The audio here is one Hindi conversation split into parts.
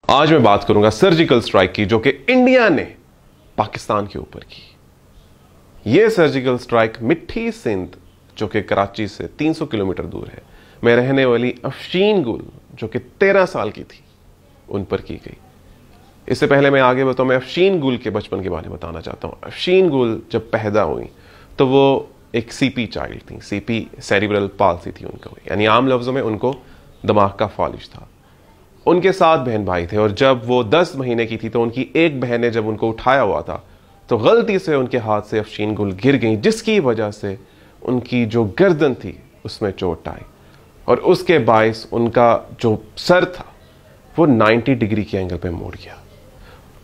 आज मैं बात करूंगा सर्जिकल स्ट्राइक की, जो कि इंडिया ने पाकिस्तान के ऊपर की। यह सर्जिकल स्ट्राइक मिठी सिंध, जो कि कराची से 300 किलोमीटर दूर है, में रहने वाली अफशीन गुल, जो कि 13 साल की थी, उन पर की गई। इससे पहले मैं आगे बताऊं, मैं अफशीन गुल के बचपन के बारे में बताना चाहता हूं। अफशीन गुल जब पैदा हुई तो वो एक सीपी चाइल्ड थी। सीपी सेरिब्रल पाल्सी थी उनको, यानी आम लफ्जों में उनको दिमाग का फालिज था। उनके 7 बहन भाई थे और जब वो 10 महीने की थी तो उनकी एक बहन ने जब उनको उठाया हुआ था तो गलती से उनके हाथ से अफशीन गुल गिर गई, जिसकी वजह से उनकी जो गर्दन थी उसमें चोट आई और उसके बायस उनका जो सर था वो 90 डिग्री के एंगल पे मुड़ गया।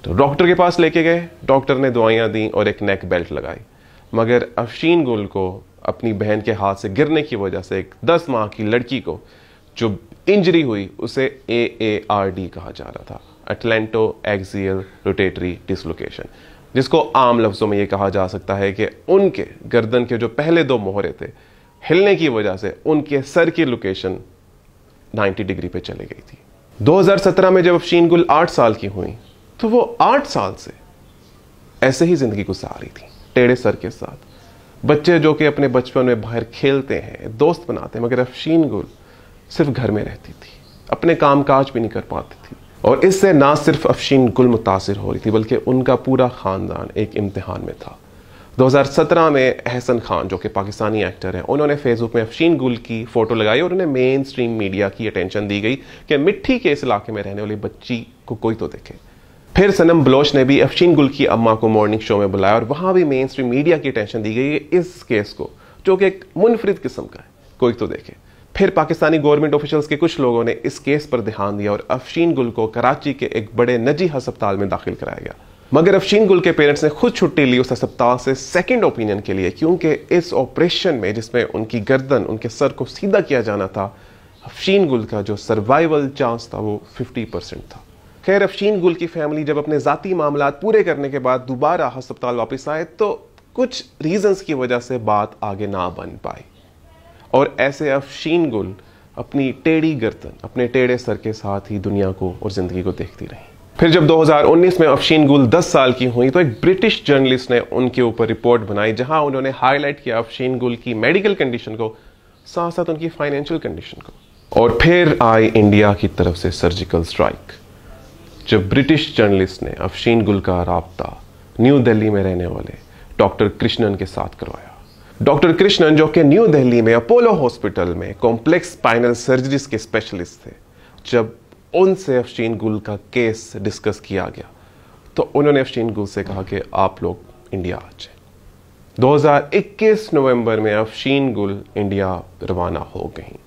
तो डॉक्टर के पास लेके गए, डॉक्टर ने दवाइयां दी और एक नेक बेल्ट लगाई, मगर अफशीन गुल को अपनी बहन के हाथ से गिरने की वजह से एक 10 माह की लड़की को जो इंजरी हुई उसे AARD कहा जा रहा था, अटलेंटो एक्सियल रोटेटरी डिसलोकेशन, जिसको आम लफ्जों में यह कहा जा सकता है कि उनके गर्दन के जो पहले 2 मोहरे थे हिलने की वजह से उनके सर की लोकेशन 90 डिग्री पे चली गई थी। 2017 में जब अफशीन गुल 8 साल की हुई तो वो 8 साल से ऐसे ही जिंदगी गुजार रही थी, टेढ़े सर के साथ। बच्चे जो कि अपने बचपन में बाहर खेलते हैं, दोस्त बनाते हैं, मगर अफशीन गुल सिर्फ घर में रहती थी, अपने कामकाज भी नहीं कर पाती थी। और इससे ना सिर्फ अफशीन गुल मुतासिर हो रही थी बल्कि उनका पूरा खानदान एक इम्तिहान में था। 2017 में अहसन खान, जो कि पाकिस्तानी एक्टर हैं, उन्होंने फेसबुक में अफशीन गुल की फोटो लगाई और उन्हें मेन स्ट्रीम मीडिया की अटेंशन दी गई कि मिट्टी के इस इलाके में रहने वाली बच्ची को कोई तो देखे। फिर सनम बलोच ने भी अफशीन गुल की अम्मा को मॉर्निंग शो में बुलाया और वहां भी मेन स्ट्रीम मीडिया की अटेंशन दी गई इस केस को, जो कि एक मुनफरिद किस्म का है, कोई तो देखे। फिर पाकिस्तानी गवर्नमेंट ऑफिशियल्स के कुछ लोगों ने इस केस पर ध्यान दिया और अफशीन गुल को कराची के एक बड़े निजी अस्पताल में दाखिल कराया गया। मगर अफशीन गुल के पेरेंट्स ने खुद छुट्टी ली उस अस्पताल से सेकंड ओपिनियन के लिए, क्योंकि इस ऑपरेशन में जिसमें उनकी गर्दन, उनके सर को सीधा किया जाना था, अफशीन गुल का जो सर्वाइवल चांस था वो 50% था। खैर, अफशीन गुल की फैमिली जब अपने जाती मामलात पूरे करने के बाद दोबारा अस्पताल वापस आए तो कुछ रीजंस की वजह से बात आगे ना बन पाई और ऐसे अफशीन गुल अपनी टेढ़ी गर्दन, अपने टेढ़े सर के साथ ही दुनिया को और जिंदगी को देखती रही। फिर जब 2019 में अफशीन गुल 10 साल की हुई तो एक ब्रिटिश जर्नलिस्ट ने उनके ऊपर रिपोर्ट बनाई, जहां उन्होंने हाईलाइट किया अफशीन गुल की मेडिकल कंडीशन को, साथ साथ उनकी फाइनेंशियल कंडीशन को। और फिर आई इंडिया की तरफ से सर्जिकल स्ट्राइक, जब ब्रिटिश जर्नलिस्ट ने अफशीन गुल का राब्ता न्यू दिल्ली में रहने वाले डॉक्टर कृष्णन के साथ करवाया। डॉक्टर कृष्णन, जो कि न्यू दिल्ली में अपोलो हॉस्पिटल में कॉम्प्लेक्स स्पाइनल सर्जरीज के स्पेशलिस्ट थे, जब उनसे अफशीन गुल का केस डिस्कस किया गया तो उन्होंने अफशीन गुल से कहा कि आप लोग इंडिया आ जाए। 2021 नवंबर में अफशीन गुल इंडिया रवाना हो गई।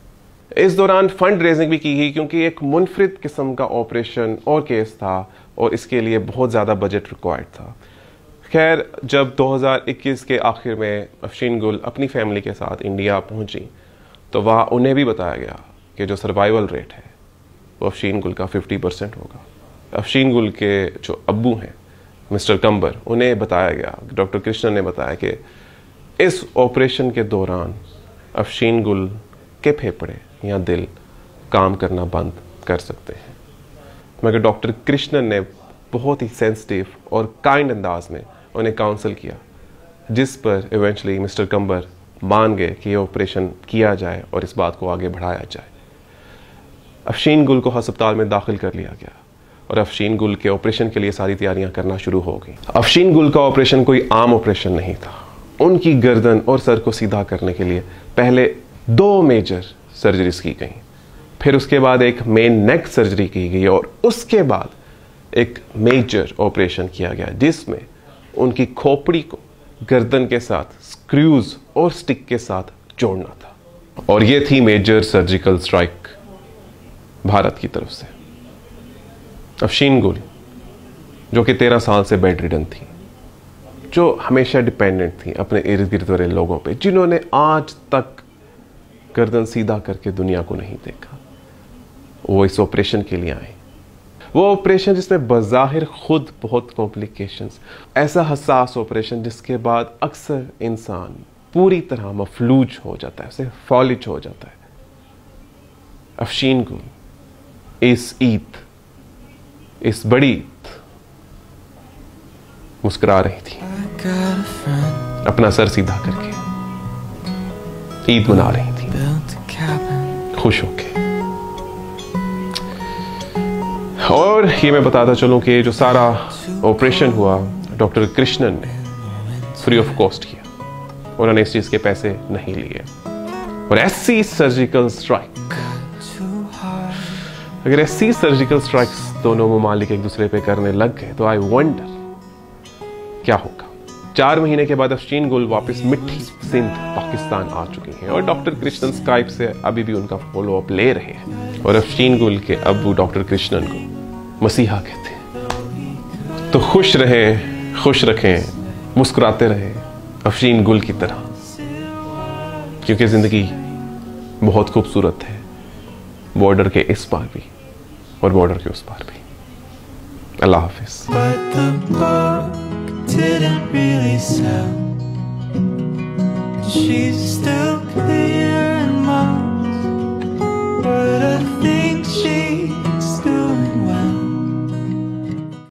इस दौरान फंड रेजिंग भी की गई, क्योंकि एक मुनफरिद किस्म का ऑपरेशन और केस था और इसके लिए बहुत ज़्यादा बजट रिक्वायर्ड था। खैर, जब 2021 के आखिर में अफशीन गुल अपनी फैमिली के साथ इंडिया पहुंची तो वहाँ उन्हें भी बताया गया कि जो सर्वाइवल रेट है वो अफशीन गुल का 50% होगा। अफशीन गुल के जो अब्बू हैं मिस्टर कंबर, उन्हें बताया गया, डॉक्टर कृष्णन ने बताया कि इस ऑपरेशन के दौरान अफशीन गुल के फेफड़े या दिल काम करना बंद कर सकते हैं। मगर डॉक्टर कृष्णन ने बहुत ही सेंसिटिव और काइंड अंदाज में उन्हें काउंसल किया, जिस पर इवेंचुअली मिस्टर कंबर मान गए कि यह ऑपरेशन किया जाए और इस बात को आगे बढ़ाया जाए। अफशीन गुल को अस्पताल में दाखिल कर लिया गया और अफशीन गुल के ऑपरेशन के लिए सारी तैयारियां करना शुरू हो गई। अफशीन गुल का ऑपरेशन कोई आम ऑपरेशन नहीं था। उनकी गर्दन और सर को सीधा करने के लिए पहले 2 मेजर सर्जरीज की गई, फिर उसके बाद एक मेन नेक सर्जरी की गई और उसके बाद एक मेजर ऑपरेशन किया गया, जिसमें उनकी खोपड़ी को गर्दन के साथ स्क्रूज और स्टिक के साथ जोड़ना था। और यह थी मेजर सर्जिकल स्ट्राइक भारत की तरफ से। अफशीन गुल, जो कि 13 साल से बेड रिडन थी, जो हमेशा डिपेंडेंट थी अपने इर्द गिर्द वाले लोगों पे, जिन्होंने आज तक गर्दन सीधा करके दुनिया को नहीं देखा, वो इस ऑपरेशन के लिए आए। वो ऑपरेशन जिसमें बज़ाहिर खुद बहुत कॉम्प्लिकेशंस, ऐसा हसास ऑपरेशन जिसके बाद अक्सर इंसान पूरी तरह मफलूज हो जाता है, उसे फॉलिज हो जाता है। अफशीन गुल इस ईद इस बड़ी मुस्कुरा रही थी, अपना सर सीधा करके ईद मना रही थी, खुश होके। और ये मैं बताता चलूं कि जो सारा ऑपरेशन हुआ डॉक्टर कृष्णन ने फ्री ऑफ कॉस्ट किया, उन्होंने इस चीज के पैसे नहीं लिए। और ऐसी सर्जिकल स्ट्राइक, अगर ऐसी सर्जिकल स्ट्राइक्स दोनों ममालिक एक दूसरे पे करने लग गए तो आई वंडर क्या होगा। 4 महीने के बाद अफशीन गुल वापस मिठी सिंध पाकिस्तान आ चुकी हैं और डॉक्टर कृष्णन स्काइप से अभी भी उनका फॉलो अप ले रहे हैं। और अफशीन गुल के अब्बू डॉक्टर कृष्णन को मसीहा कहते हैं। तो खुश रहें, खुश रखें, मुस्कुराते रहें अफशीन गुल की तरह, क्योंकि जिंदगी बहुत खूबसूरत है, बॉर्डर के इस पार भी और बॉर्डर के उस पार भी। अल्लाह हाफिज। Didn't really sell. She's still clear in months, but I think she